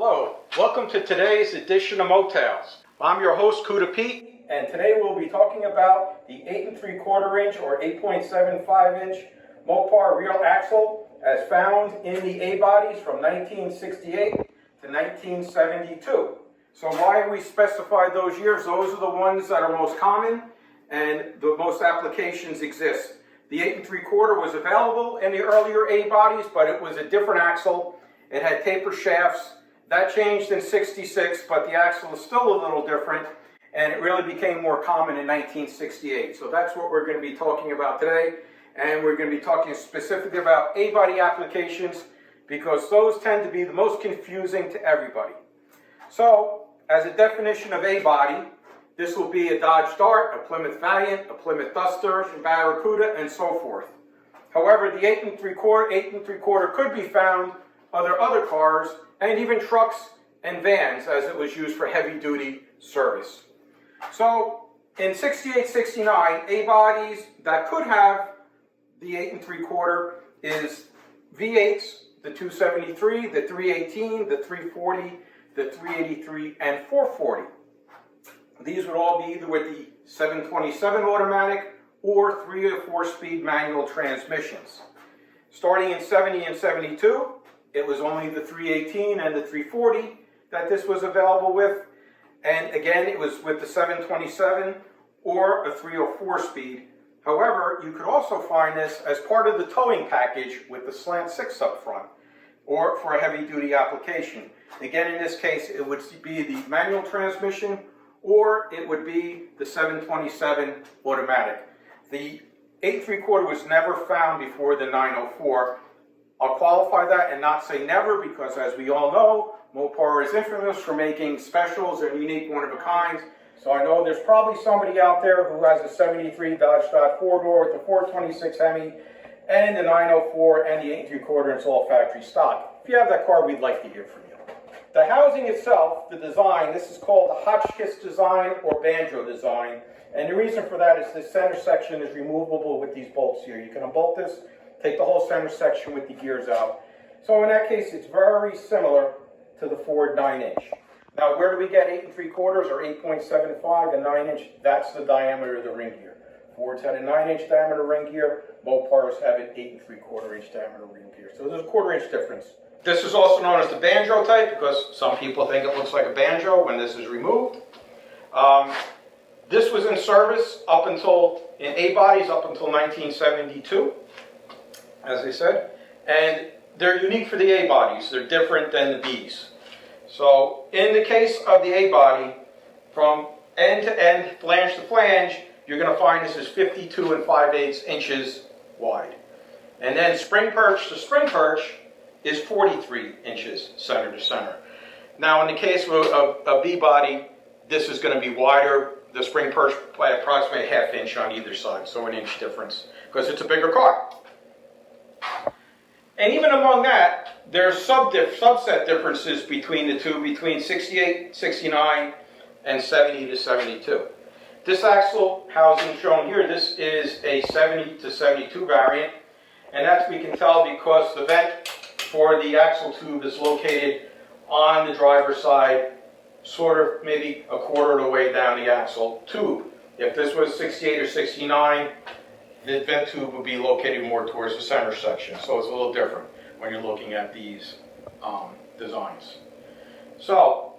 Hello, welcome to today's edition of Motels. I'm your host, CudaPete, and today we'll be talking about the 8 3/4 inch or 8.75 inch Mopar rear axle as found in the A-bodies from 1968 to 1972. So why we specified those years? Those are the ones that are most common and the most applications exist. The 8 3/4 was available in the earlier A-bodies, but it was a different axle. It had taper shafts. That changed in '66, but the axle is still a little different, and it really became more common in 1968. So that's what we're going to be talking about today, and we're going to be talking specifically about A-body applications because those tend to be the most confusing to everybody. So, as a definition of A-body, this will be a Dodge Dart, a Plymouth Valiant, a Plymouth Duster, a Barracuda, and so forth. However, the 8 3/4 could be found other cars, and even trucks and vans, as it was used for heavy-duty service. So, in 68, 69, A-bodies that could have the 8 3/4 is V8s, the 273, the 318, the 340, the 383, and 440. These would all be either with the 727 automatic or 3 or 4-speed manual transmissions. Starting in 70 and 72, it was only the 318 and the 340 that this was available with. And again, it was with the 727 or a 3 or 4-speed. However, you could also find this as part of the towing package with the slant 6 up front, or for a heavy-duty application. Again, in this case, it would be the manual transmission, or it would be the 727 automatic. The 8 3/4 was never found before the 904. I'll qualify that and not say never because, as we all know, Mopar is infamous for making specials and unique one-of-a-kinds. So I know there's probably somebody out there who has a 73 Dodge Dart 4-door with the 426 Hemi and the 904 and the 8 3/4, and it's all factory stock. If you have that car, we'd like to hear from you. The housing itself, the design, this is called a Hotchkiss design or banjo design. And the reason for that is the center section is removable with these bolts here. You can unbolt this, take the whole center section with the gears out. So in that case, it's very similar to the Ford 9-inch. Now, where do we get 8 3/4 or 8.75? A 9-inch, that's the diameter of the ring gear. Ford's had a 9-inch diameter ring gear. Mopars have an 8 3/4 inch diameter ring gear. So there's a 1/4 inch difference. This is also known as the banjo type because some people think it looks like a banjo when this is removed. This was in service up until, in A-bodies, up until 1972. As I said, and they're unique for the A-bodies. They're different than the Bs. So in the case of the A-body, from end to end, flange to flange, you're going to find this is 52 5/8 inches wide. And then spring perch to spring perch is 43 inches center to center. Now in the case of a B-body, this is going to be wider, the spring perch by approximately a 1/2 inch on either side, so an inch difference, because it's a bigger car. And even among that, there's subset differences between the two, between 68, 69, and 70 to 72. This axle housing shown here, this is a 70 to 72 variant, and that we can tell because the vent for the axle tube is located on the driver's side, sort of maybe a 1/4 of the way down the axle tube. If this was 68 or 69, the vent tube would be located more towards the center section, so it's a little different when you're looking at these designs. So,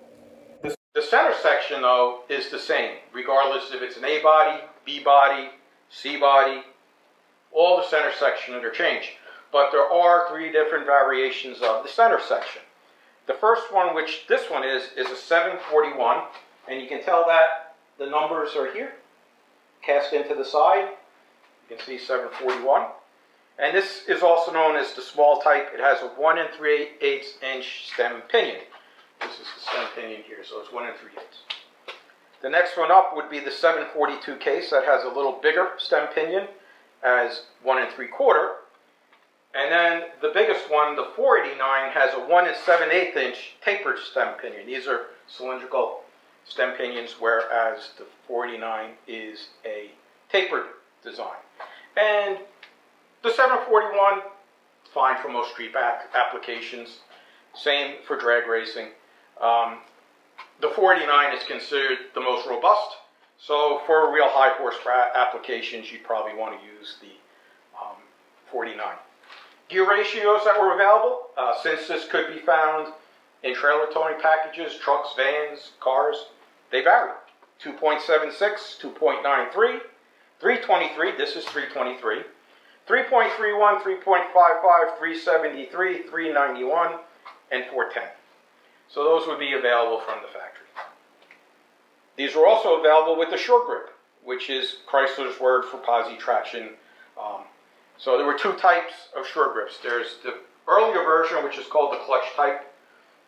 the center section, though, is the same, regardless if it's an A-body, B-body, C-body, all the center section interchange. But there are 3 different variations of the center section. The first one, which this one is a 741, and you can tell that the numbers are here, cast into the side. You can see 741. And this is also known as the small type. It has a 1 3/8 inch stem pinion. This is the stem pinion here, so it's 1 3/8. The next one up would be the 742 case that has a little bigger stem pinion as 1 3/4. And then the biggest one, the 489, has a 1 7/8 inch tapered stem pinion. These are cylindrical stem pinions, whereas the 489 is a tapered design. And the 741, fine for most street applications. Same for drag racing. The 49 is considered the most robust. So for real high horsepower applications, you'd probably want to use the 49. Gear ratios that were available, since this could be found in trailer towing packages, trucks, vans, cars, they vary. 2.76, 2.93, 323, this is 323, 3.31, 3.55, 373, 391, and 410. So those would be available from the factory. These were also available with the SureGrip, which is Chrysler's word for posi traction. So there were two types of SureGrips. There's the earlier version, which is called the clutch type,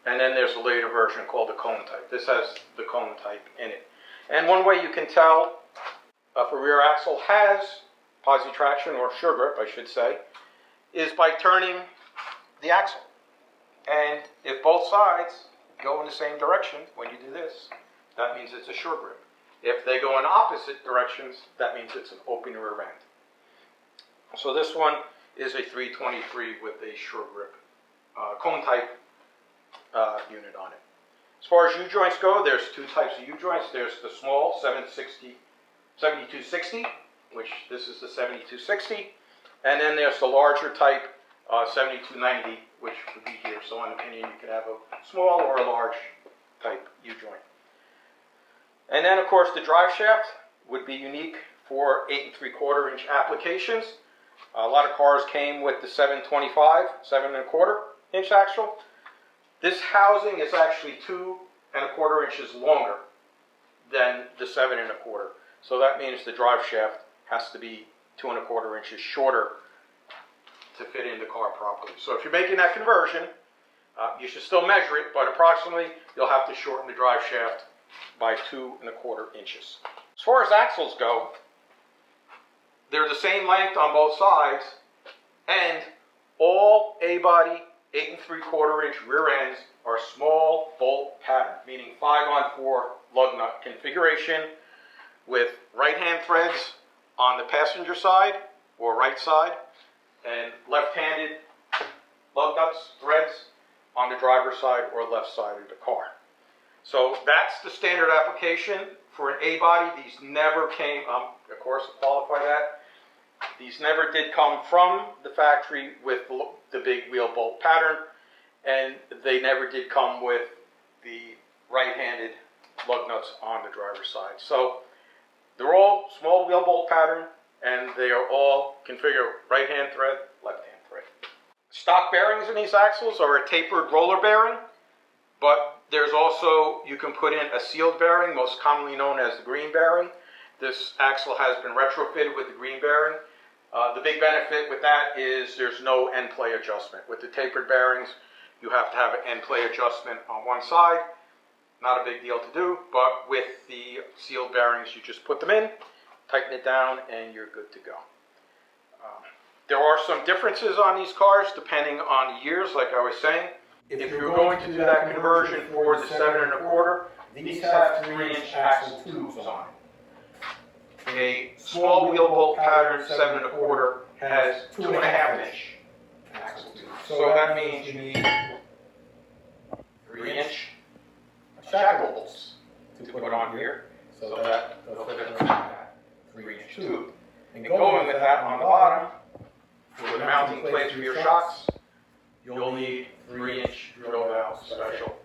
and then there's a later version called the cone type. This has the cone type in it. And one way you can tell if a rear axle has posi traction, or SureGrip, I should say, is by turning the axle. And if both sides go in the same direction when you do this, that means it's a SureGrip. If they go in opposite directions, that means it's an open rear end. So this one is a 323 with a SureGrip cone type unit on it. As far as U-joints go, there's two types of U-joints. There's the small 7260, which this is the 7260, and then there's the larger type 7290, which would be here. So in my opinion, you could have a small or a large type U-joint. And then, of course, the drive shaft would be unique for 8 3/4 inch applications. A lot of cars came with the 725, 7 1/4 inch axle. This housing is actually 2 1/4 inches longer than the 7 1/4. So that means the drive shaft has to be 2 1/4 inches shorter to fit in the car properly. So if you're making that conversion, you should still measure it, but approximately you'll have to shorten the drive shaft by 2 1/4 inches. As far as axles go, they're the same length on both sides, and all A-body 8 3/4 inch rear ends are small bolt pattern, meaning 5-on-4 lug nut configuration with right-hand threads on the passenger side or right side, and left-handed lug nuts, threads on the driver's side or left side of the car. So that's the standard application for an A-body. These never came, of course, to qualify that, these never did come from the factory with the big wheel bolt pattern, and they never did come with the right-handed lug nuts on the driver's side. So they're all small wheel bolt pattern, and they are all configured right-hand thread, left-hand thread. Stock bearings in these axles are a tapered roller bearing, but there's also, you can put in a sealed bearing, most commonly known as the green bearing. This axle has been retrofitted with the green bearing. The big benefit with that is there's no end play adjustment. With the tapered bearings, you have to have an end play adjustment on one side. Not a big deal to do, but with the sealed bearings, you just put them in, tighten it down, and you're good to go. There are some differences on these cars depending on the years, like I was saying. If you're going to do that conversion for the 7 1/4, these have 3-inch axle tubes on it. A small wheel bolt pattern 7 1/4 has 2.5-inch axle tubes. So that means you need 3-inch shackle bolts to put on here so that they'll fit in that 3-inch tube. And going with that on the bottom, for the mounting plates for your shocks, you'll need 3-inch drill valve special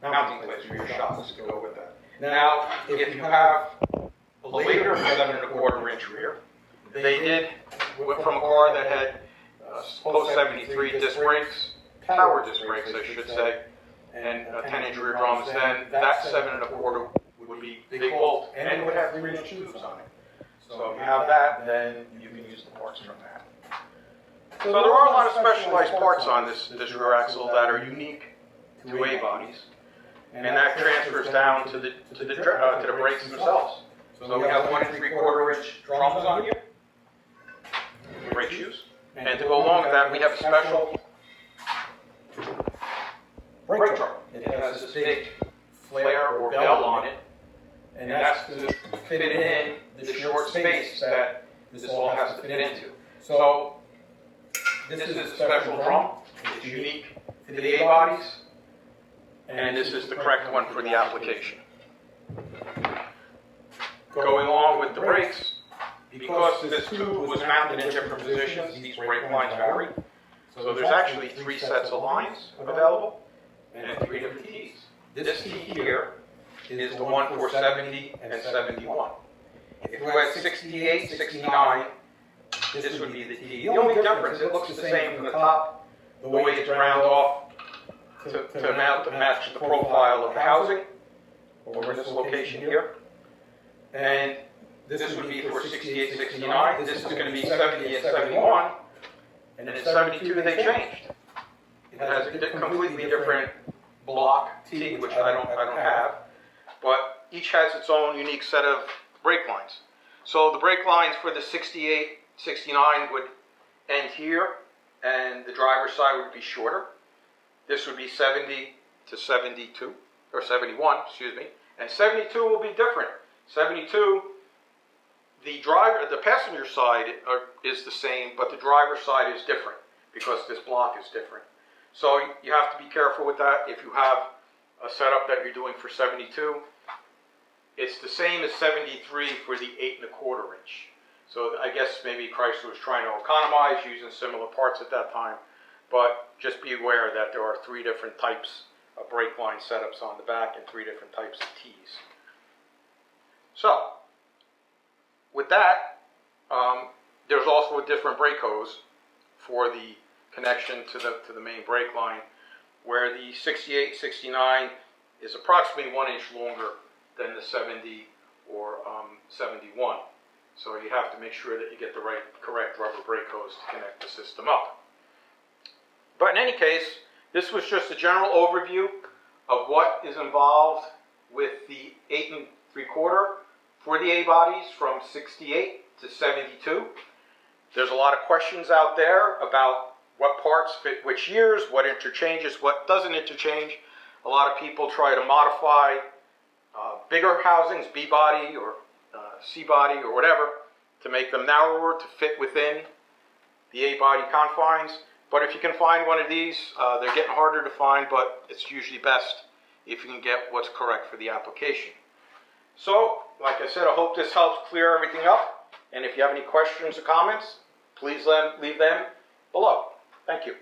mounting plates for your shocks to go with that. Now, if you have a later 7 1/4 inch rear, they did, from a car that had post 73 disc brakes, power disc brakes I should say, and 10-inch rear drums, then that 7 1/4 would be big bolt, and it would have 3-inch tubes on it. So if you have that, then you can use the parts from that. So there are a lot of specialized parts on this rear axle that are unique to A-bodies, and that transfers down to the brakes themselves. So we have 1 3/4 inch drums on here, brake shoes, and to go along with that, we have a special brake drum. It has this big flare or bell on it, and that's to fit it in the short space that this all has to fit into. So this is a special drum. It's unique to the A-bodies. and this is the correct one for the application. Going along with the brakes, because this tube was mounted in different positions, these brake lines vary. So there's actually 3 sets of lines available and 3 different T's. This T here is the one for 70 and 71. If you had 68, 69, this would be the T. The only difference, it looks the same from the top, the way it's round off to match the profile of the housing, over this location here. And this would be for 68, 69. This is going to be 70 and 71. And in 72 they changed. It has a completely different block T, which I don't have. But each has its own unique set of brake lines. So the brake lines for the 68, 69 would end here, and the driver's side would be shorter. This would be 70 to 72, or 71, excuse me. And 72 will be different. 72, the passenger side is the same, but the driver's side is different because this block is different. So you have to be careful with that. If you have a setup that you're doing for 72, it's the same as 73 for the 8 1/4 inch. So I guess maybe Chrysler was trying to economize using similar parts at that time, but just be aware that there are 3 different types of brake line setups on the back and 3 different types of T's. So, with that, there's also a different brake hose for the connection to the main brake line, where the 68, 69 is approximately 1 inch longer than the 70 or 71. So you have to make sure that you get the correct rubber brake hose to connect the system up. But in any case, this was just a general overview of what is involved with the 8 3/4 for the A-bodies from 68 to 72. There's a lot of questions out there about what parts fit which years, what interchanges, what doesn't interchange. A lot of people try to modify bigger housings, B-body or C-body or whatever, to make them narrower to fit within the A-body confines. But if you can find one of these, they're getting harder to find, but it's usually best if you can get what's correct for the application. So, like I said, I hope this helps clear everything up. And if you have any questions or comments, please leave them below. Thank you.